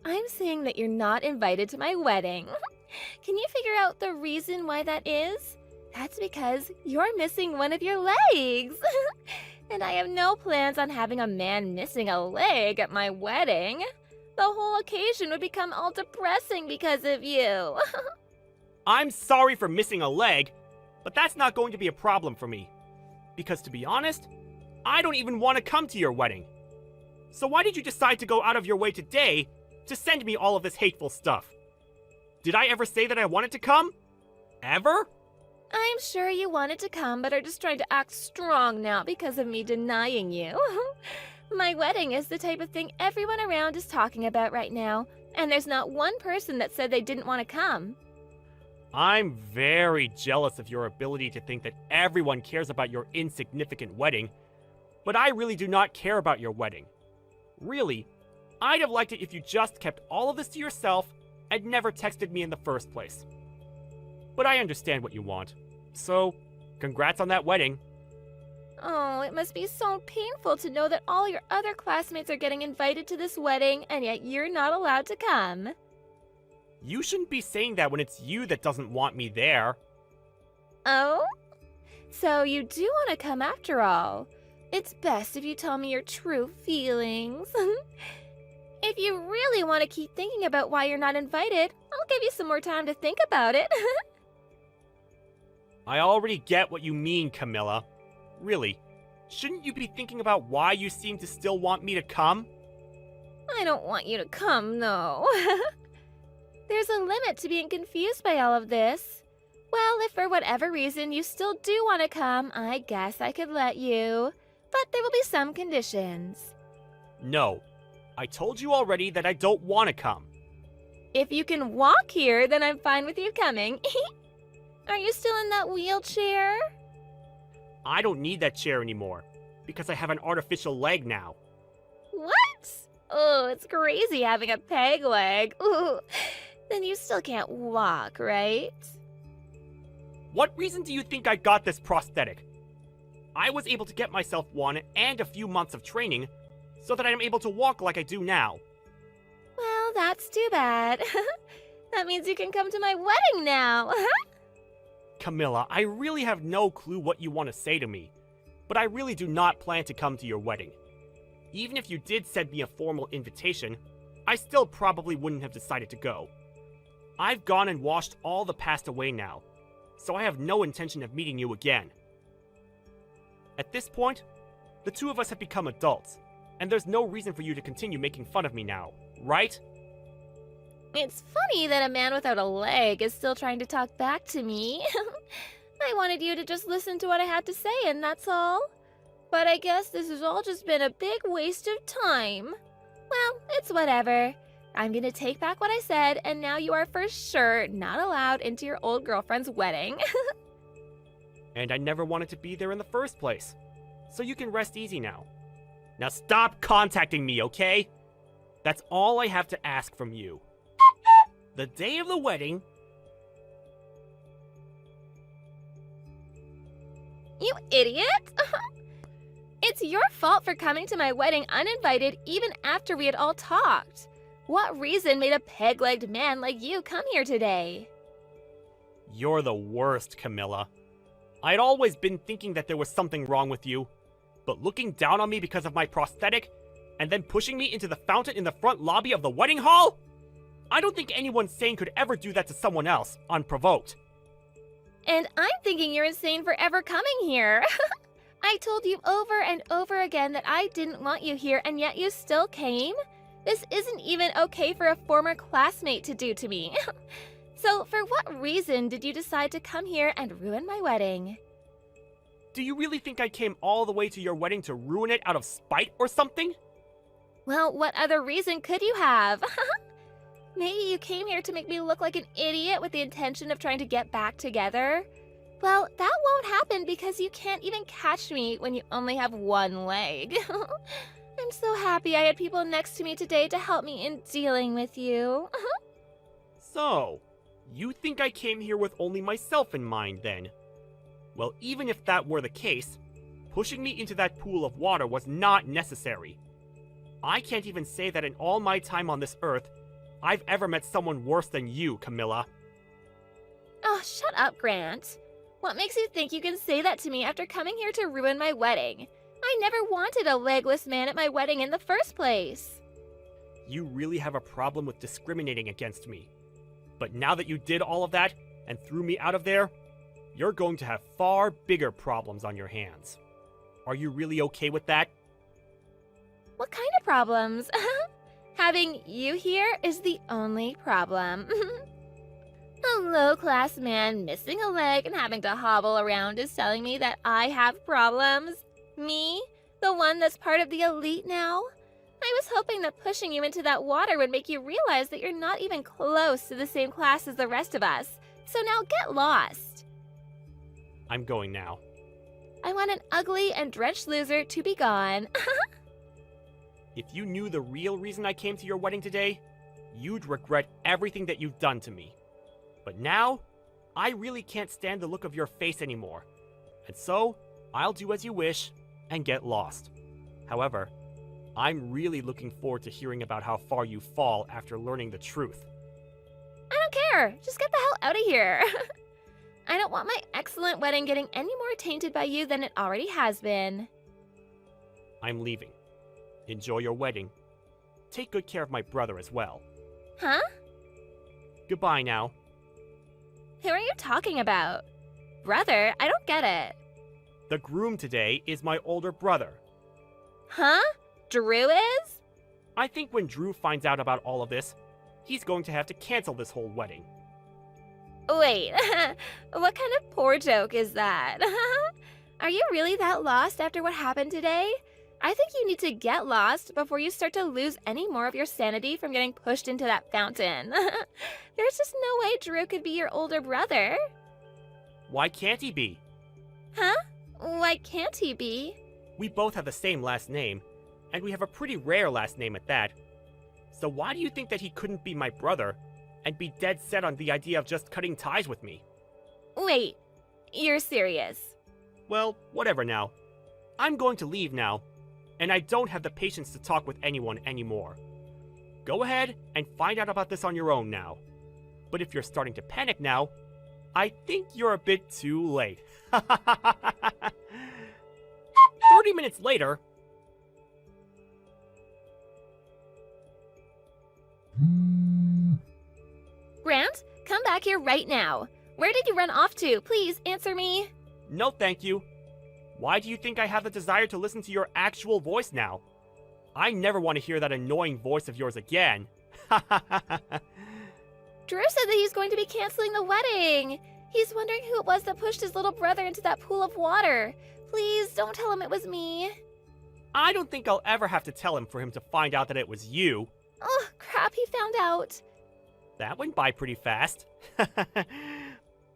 I'm saying that you're not invited to my wedding. Can you figure out the reason why that is? That's because you're missing one of your legs. And I have no plans on having a man missing a leg at my wedding. The whole occasion would become all depressing because of you. I'm sorry for missing a leg, but that's not going to be a problem for me. Because to be honest, I don't even want to come to your wedding. So why did you decide to go out of your way today to send me all of this hateful stuff? Did I ever say that I wanted to come? Ever? I'm sure you wanted to come, but are just trying to act strong now because of me denying you. My wedding is the type of thing everyone around is talking about right now, and there's not one person that said they didn't want to come. I'm very jealous of your ability to think that everyone cares about your insignificant wedding, but I really do not care about your wedding. Really, I'd have liked it if you just kept all of this to yourself and never texted me in the first place. But I understand what you want, so congrats on that wedding. Oh, it must be so painful to know that all your other classmates are getting invited to this wedding, and yet you're not allowed to come. You shouldn't be saying that when it's you that doesn't want me there. Oh? So you do want to come after all. It's best if you tell me your true feelings. If you really want to keep thinking about why you're not invited, I'll give you some more time to think about it. I already get what you mean, Camilla. Really, shouldn't you be thinking about why you seem to still want me to come? I don't want you to come, no. There's a limit to being confused by all of this. Well, if for whatever reason you still do want to come, I guess I could let you. But there will be some conditions. No, I told you already that I don't want to come. If you can walk here, then I'm fine with you coming. Are you still in that wheelchair? I don't need that chair anymore, because I have an artificial leg now. What? Oh, it's crazy having a peg leg. Ooh. Then you still can't walk, right? What reason do you think I got this prosthetic? I was able to get myself one and a few months of training so that I am able to walk like I do now. Well, that's too bad. That means you can come to my wedding now. Camilla, I really have no clue what you want to say to me, but I really do not plan to come to your wedding. Even if you did send me a formal invitation, I still probably wouldn't have decided to go. I've gone and washed all the past away now, so I have no intention of meeting you again. At this point, the two of us have become adults, and there's no reason for you to continue making fun of me now, right? It's funny that a man without a leg is still trying to talk back to me. I wanted you to just listen to what I had to say, and that's all. But I guess this has all just been a big waste of time. Well, it's whatever. I'm gonna take back what I said, and now you are for sure not allowed into your old girlfriend's wedding. And I never wanted to be there in the first place, so you can rest easy now. Now stop contacting me, okay? That's all I have to ask from you. The day of the wedding... You idiot! It's your fault for coming to my wedding uninvited even after we had all talked. What reason made a peg-legged man like you come here today? You're the worst, Camilla. I'd always been thinking that there was something wrong with you, but looking down on me because of my prosthetic, and then pushing me into the fountain in the front lobby of the wedding hall? I don't think anyone sane could ever do that to someone else, unprovoked. And I'm thinking you're insane for ever coming here. I told you over and over again that I didn't want you here, and yet you still came? This isn't even okay for a former classmate to do to me. So, for what reason did you decide to come here and ruin my wedding? Do you really think I came all the way to your wedding to ruin it out of spite or something? Well, what other reason could you have? Maybe you came here to make me look like an idiot with the intention of trying to get back together? Well, that won't happen because you can't even catch me when you only have one leg. I'm so happy I had people next to me today to help me in dealing with you. So, you think I came here with only myself in mind then? Well, even if that were the case, pushing me into that pool of water was not necessary. I can't even say that in all my time on this earth, I've ever met someone worse than you, Camilla. Oh, shut up, Grant. What makes you think you can say that to me after coming here to ruin my wedding? I never wanted a legless man at my wedding in the first place. You really have a problem with discriminating against me. But now that you did all of that and threw me out of there, you're going to have far bigger problems on your hands. Are you really okay with that? What kind of problems? Having you here is the only problem. A low-class man missing a leg and having to hobble around is telling me that I have problems? Me? The one that's part of the elite now? I was hoping that pushing you into that water would make you realize that you're not even close to the same class as the rest of us. So now get lost. I'm going now. I want an ugly and drenched loser to be gone. If you knew the real reason I came to your wedding today, you'd regret everything that you've done to me. But now, I really can't stand the look of your face anymore. And so, I'll do as you wish and get lost. However, I'm really looking forward to hearing about how far you fall after learning the truth. I don't care. Just get the hell out of here. I don't want my excellent wedding getting any more tainted by you than it already has been. I'm leaving. Enjoy your wedding. Take good care of my brother as well. Huh? Goodbye now. Who are you talking about? Brother? I don't get it. The groom today is my older brother. Huh? Drew is? I think when Drew finds out about all of this, he's going to have to cancel this whole wedding. Wait, what kind of poor joke is that? Are you really that lost after what happened today? I think you need to get lost before you start to lose any more of your sanity from getting pushed into that fountain. There's just no way Drew could be your older brother. Why can't he be? Huh? Why can't he be? We both have the same last name, and we have a pretty rare last name at that. So why do you think that he couldn't be my brother and be dead set on the idea of just cutting ties with me? Wait, you're serious? Well, whatever now. I'm going to leave now, and I don't have the patience to talk with anyone anymore. Go ahead and find out about this on your own now. But if you're starting to panic now, I think you're a bit too late. 30 minutes later... Grant, come back here right now. Where did you run off to? Please answer me. No, thank you. Why do you think I have the desire to listen to your actual voice now? I never want to hear that annoying voice of yours again. Drew said that he's going to be canceling the wedding. He's wondering who it was that pushed his little brother into that pool of water. Please don't tell him it was me. I don't think I'll ever have to tell him for him to find out that it was you. Oh, crap, he found out. That went by pretty fast.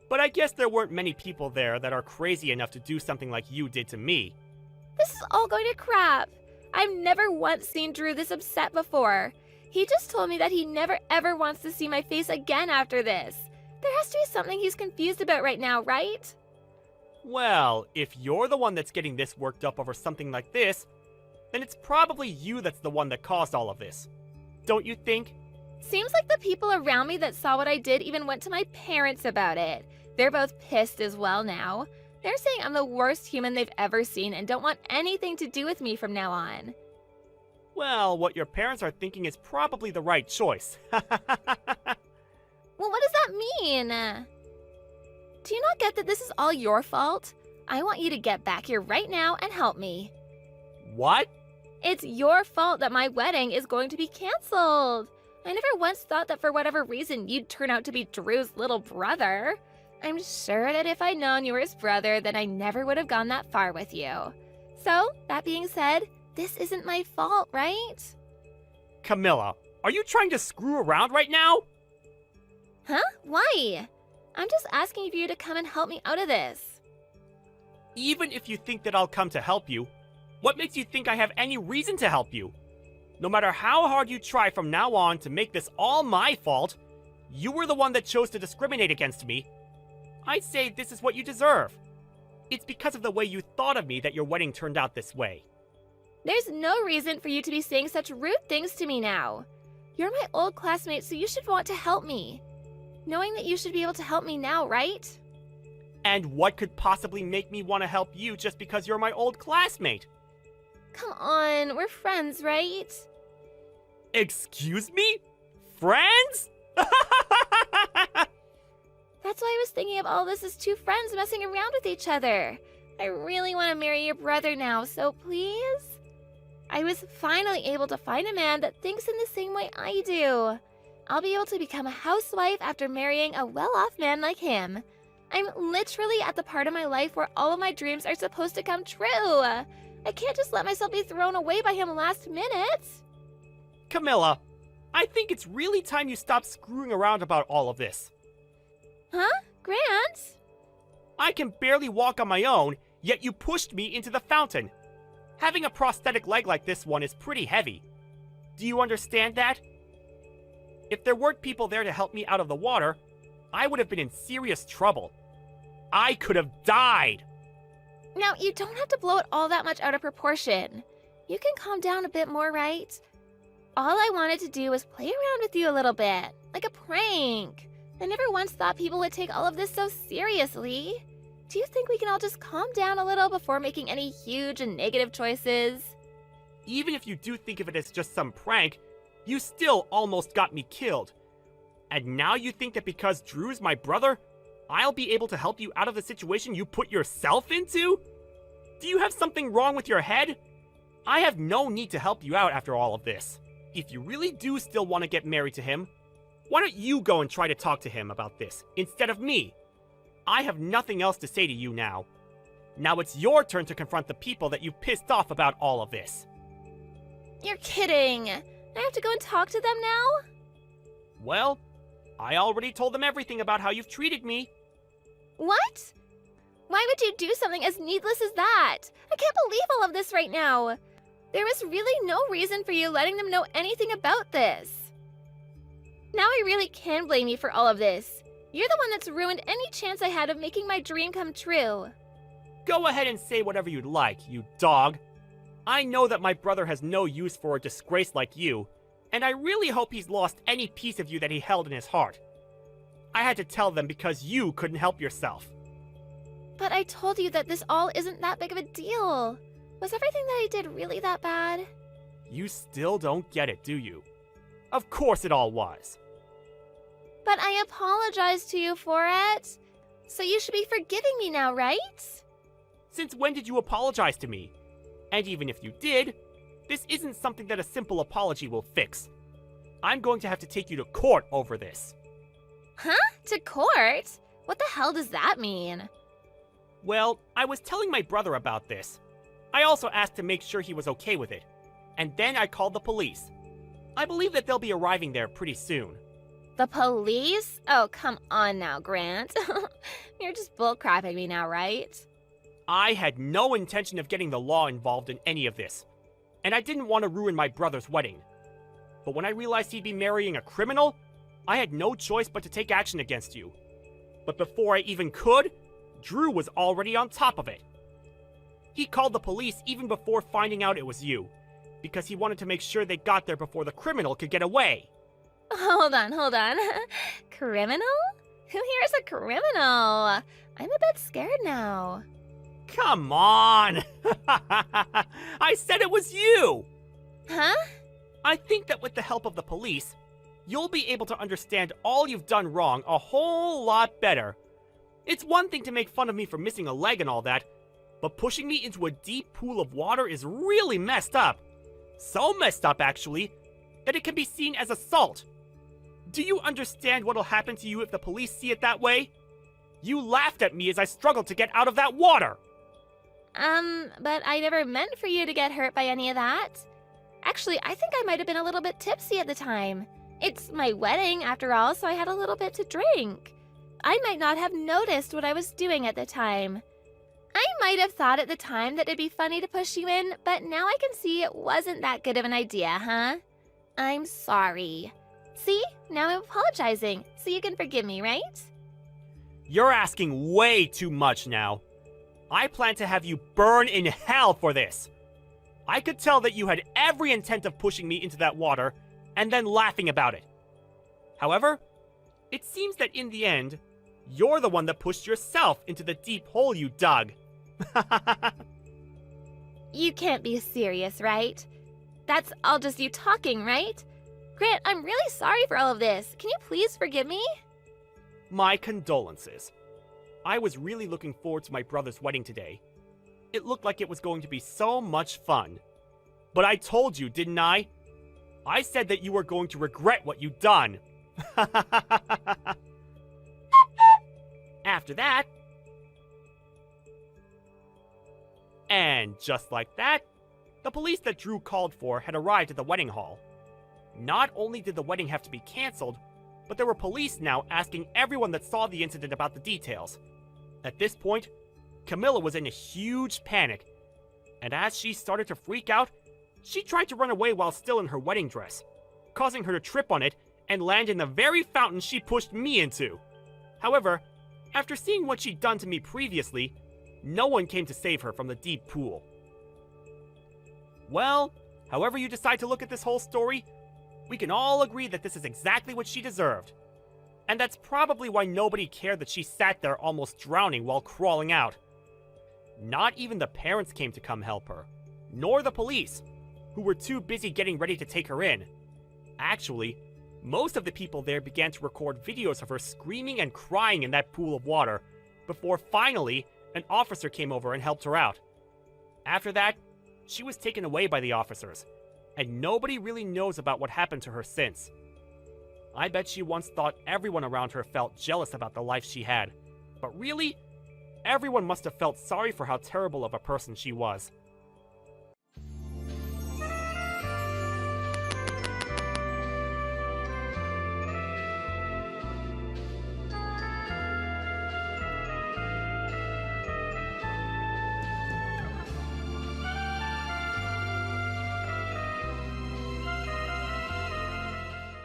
But I guess there weren't many people there that are crazy enough to do something like you did to me. This is all going to crap. I've never once seen Drew this upset before. He just told me that he never ever wants to see my face again after this. There has to be something he's confused about right now, right? Well, if you're the one that's getting this worked up over something like this, then it's probably you that's the one that caused all of this. Don't you think? Seems like the people around me that saw what I did even went to my parents about it. They're both pissed as well now. They're saying I'm the worst human they've ever seen and don't want anything to do with me from now on. Well, what your parents are thinking is probably the right choice. Well, what does that mean? Do you not get that this is all your fault? I want you to get back here right now and help me. What? It's your fault that my wedding is going to be canceled. I never once thought that for whatever reason you'd turn out to be Drew's little brother. I'm sure that if I'd known you were his brother, then I never would have gone that far with you. So, that being said, this isn't my fault, right? Camilla, are you trying to screw around right now? Huh? Why? I'm just asking for you to come and help me out of this. Even if you think that I'll come to help you, what makes you think I have any reason to help you? No matter how hard you try from now on to make this all my fault, you were the one that chose to discriminate against me. I'd say this is what you deserve. It's because of the way you thought of me that your wedding turned out this way. There's no reason for you to be saying such rude things to me now. You're my old classmate, so you should want to help me. Knowing that you should be able to help me now, right? And what could possibly make me want to help you just because you're my old classmate? Come on, we're friends, right? Excuse me? Friends? That's why I was thinking of all this as two friends messing around with each other. I really want to marry your brother now, so please? I was finally able to find a man that thinks in the same way I do. I'll be able to become a housewife after marrying a well-off man like him. I'm literally at the part of my life where all of my dreams are supposed to come true. I can't just let myself be thrown away by him last minute. Camilla, I think it's really time you stop screwing around about all of this. Huh? Grant? I can barely walk on my own, yet you pushed me into the fountain. Having a prosthetic leg like this one is pretty heavy. Do you understand that? If there weren't people there to help me out of the water, I would have been in serious trouble. I could have died. Now, you don't have to blow it all that much out of proportion. You can calm down a bit more, right? All I wanted to do was play around with you a little bit, like a prank. I never once thought people would take all of this so seriously. Do you think we can all just calm down a little before making any huge and negative choices? Even if you do think of it as just some prank, you still almost got me killed. And now you think that because Drew's my brother, I'll be able to help you out of the situation you put yourself into? Do you have something wrong with your head? I have no need to help you out after all of this. If you really do still want to get married to him, why don't you go and try to talk to him about this instead of me? I have nothing else to say to you now. Now it's your turn to confront the people that you've pissed off about all of this. You're kidding. I have to go and talk to them now? Well, I already told them everything about how you've treated me. What? Why would you do something as needless as that? I can't believe all of this right now. There was really no reason for you letting them know anything about this. Now I really can blame you for all of this. You're the one that's ruined any chance I had of making my dream come true. Go ahead and say whatever you'd like, you dog. I know that my brother has no use for a disgrace like you, and I really hope he's lost any piece of you that he held in his heart. I had to tell them because you couldn't help yourself. But I told you that this all isn't that big of a deal. Was everything that I did really that bad? You still don't get it, do you? Of course it all was. But I apologized to you for it. So you should be forgiving me now, right? Since when did you apologize to me? And even if you did, this isn't something that a simple apology will fix. I'm going to have to take you to court over this. Huh? To court? What the hell does that mean? Well, I was telling my brother about this. I also asked to make sure he was okay with it. And then I called the police. I believe that they'll be arriving there pretty soon. The police? Oh, come on now, Grant. You're just bullcrapping me now, right? I had no intention of getting the law involved in any of this. And I didn't want to ruin my brother's wedding. But when I realized he'd be marrying a criminal, I had no choice but to take action against you. But before I even could, Drew was already on top of it. He called the police even before finding out it was you, because he wanted to make sure they got there before the criminal could get away. Hold on. Criminal? Who here is a criminal? I'm a bit scared now. Come on! I said it was you! Huh? I think that with the help of the police, you'll be able to understand all you've done wrong a whole lot better. It's one thing to make fun of me for missing a leg and all that, but pushing me into a deep pool of water is really messed up. So messed up, actually, that it can be seen as assault. Do you understand what'll happen to you if the police see it that way? You laughed at me as I struggled to get out of that water! But I never meant for you to get hurt by any of that. Actually, I think I might have been a little bit tipsy at the time. It's my wedding, after all, so I had a little bit to drink. I might not have noticed what I was doing at the time. I might have thought at the time that it'd be funny to push you in, but now I can see it wasn't that good of an idea, huh? I'm sorry. See? Now I'm apologizing, so you can forgive me, right? You're asking way too much now. I plan to have you burn in hell for this. I could tell that you had every intent of pushing me into that water and then laughing about it. However, it seems that in the end, you're the one that pushed yourself into the deep hole you dug. You can't be serious, right? That's all just you talking, right? Grant, I'm really sorry for all of this. Can you please forgive me? My condolences. I was really looking forward to my brother's wedding today. It looked like it was going to be so much fun. But I told you, didn't I? I said that you were going to regret what you'd done. After that... And just like that, the police that Drew called for had arrived at the wedding hall. Not only did the wedding have to be cancelled, but there were police now asking everyone that saw the incident about the details. At this point, Camilla was in a huge panic, and as she started to freak out, she tried to run away while still in her wedding dress, causing her to trip on it and land in the very fountain she pushed me into. However, after seeing what she'd done to me previously, no one came to save her from the deep pool. Well, however you decide to look at this whole story, we can all agree that this is exactly what she deserved. And that's probably why nobody cared that she sat there almost drowning while crawling out. Not even the parents came to come help her, nor the police, who were too busy getting ready to take her in. Actually, most of the people there began to record videos of her screaming and crying in that pool of water, before finally, an officer came over and helped her out. After that, she was taken away by the officers, and nobody really knows about what happened to her since. I bet she once thought everyone around her felt jealous about the life she had, but really, everyone must have felt sorry for how terrible of a person she was.